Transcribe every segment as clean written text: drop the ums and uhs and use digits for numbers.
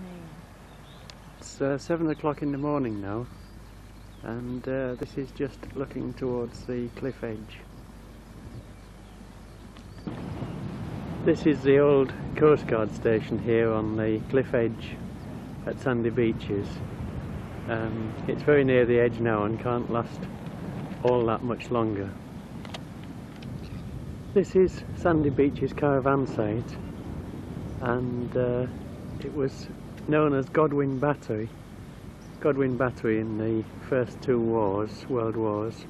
afternoon. It's 7 o'clock in the morning now, and this is just looking towards the cliff edge. This is the old Coast Guard station here on the cliff edge at Sandy Beaches. It's very near the edge now and can't last all that much longer. This is Sandy Beaches Caravan site, and it was known as Godwin Battery in the first two world wars.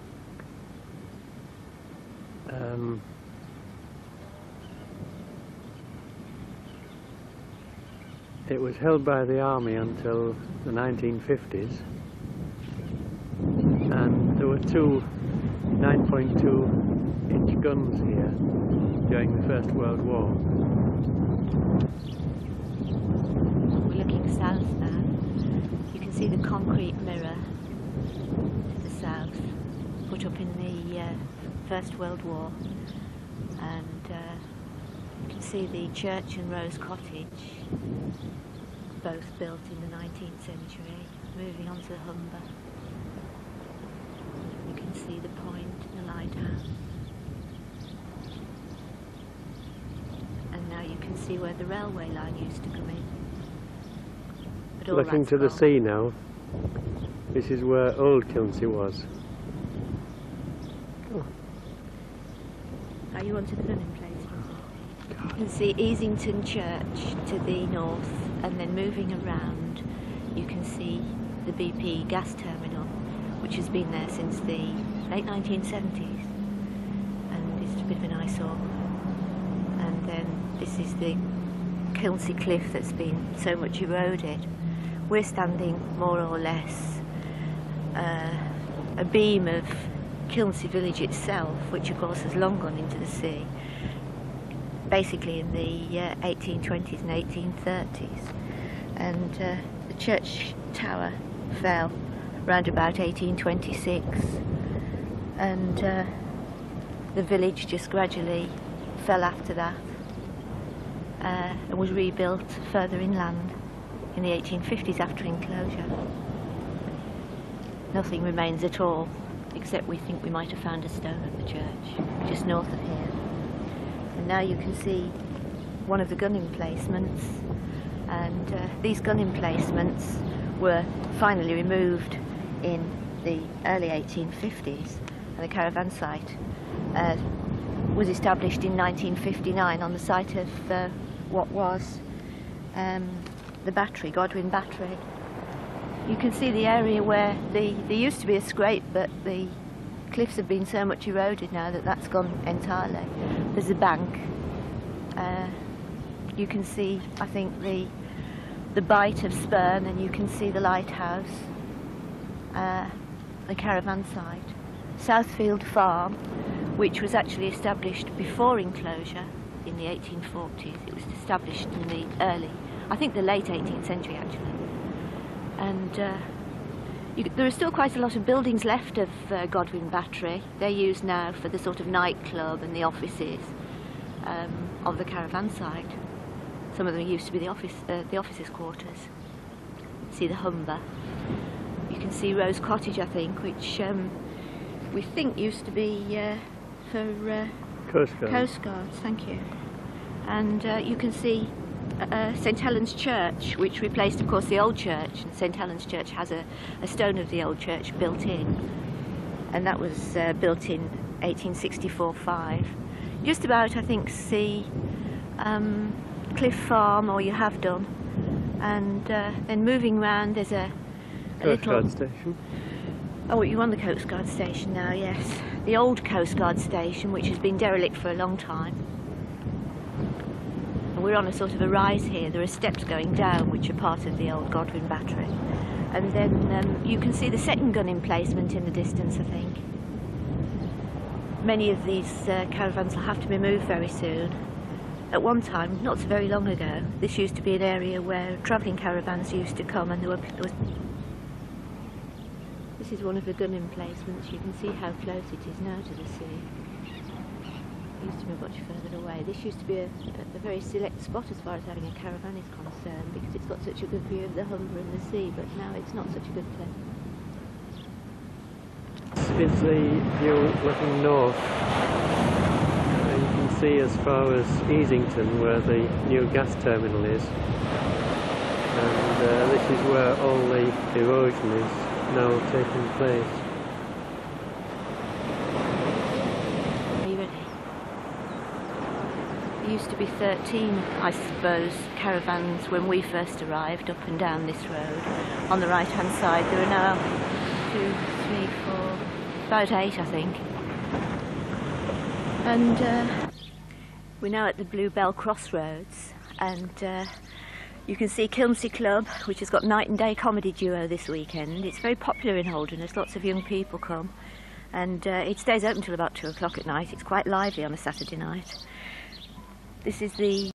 It was held by the army until the 1950s, and there were two 9.2-inch guns here during the First World War. We're looking south now. You can see the concrete mirror to the south, put up in the First World War, and you can see the church and Rose Cottage, both built in the 19th century. Moving on to the Humber, you can see the point and the lighthouse, and now you can see where the railway line used to come in. But all looking to the sea now, this is where Old Kilnsey was. Oh. Are you onto the gunning place? You can see Easington Church to the north, and then moving around you can see the BP gas terminal, which has been there since the late 1970s, and it's a bit of an eyesore. And then this is the Kilnsey Cliff that's been so much eroded. We're standing more or less a beam of Kilnsey village itself, which of course has long gone into the sea, basically in the 1820s and 1830s. And the church tower fell round about 1826, and the village just gradually fell after that, and was rebuilt further inland in the 1850s after enclosure. Nothing remains at all, except we think we might have found a stone at the church just north of here. And now you can see one of the gun emplacements, and these gun emplacements were finally removed in the early 1850s, and the caravan site was established in 1959 on the site of what was the battery, Godwin Battery. You can see the area where there used to be a scrape, but the cliffs have been so much eroded now that that's gone entirely. There's a bank. You can see, I think, the bight of Spurn, and you can see the lighthouse, the caravan site. Southfield Farm, which was actually established before enclosure in the 1840s. It was established in the late 18th century actually. And there are still quite a lot of buildings left of Godwin Battery. They're used now for the sort of nightclub and the offices of the caravan site. Some of them used to be the officers' quarters. See the Humber. You can see Rose Cottage, I think, which we think used to be for Coast Guards. Thank you. And you can see St Helens Church, which replaced, of course, the old church. And St Helens Church has a stone of the old church built in, and that was built in 1864-5. Just about, I think, see Cliff Farm, or you have done, and then moving round there's a Coast little... Guard station. Oh, you're on the Coast Guard station now, yes. The old Coast Guard station, which has been derelict for a long time. And we're on a sort of a rise here. There are steps going down which are part of the old Godwin Battery. And then you can see the second gun emplacement in the distance, I think. Many of these caravans will have to be moved very soon. At one time, not so very long ago, this used to be an area where travelling caravans used to come, and there was... This is one of the gun emplacements. You can see how close it is now to the sea. used to be much further away. This used to be a very select spot as far as having a caravan is concerned, because it's got such a good view of the Humber and the sea, but now it's not such a good place. This is the view looking north. You can see as far as Easington, where the new gas terminal is. And this is where all the erosion is now taking place. There used to be 13, I suppose, caravans when we first arrived up and down this road. On the right hand side there are now 2, 3, 4, about 8 I think. And we're now at the Bluebell Crossroads, and you can see Kilmsey Club, which has got night and day comedy duo this weekend. It's very popular in Holderness, lots of young people come, and it stays open till about 2 o'clock at night. It's quite lively on a Saturday night. This is the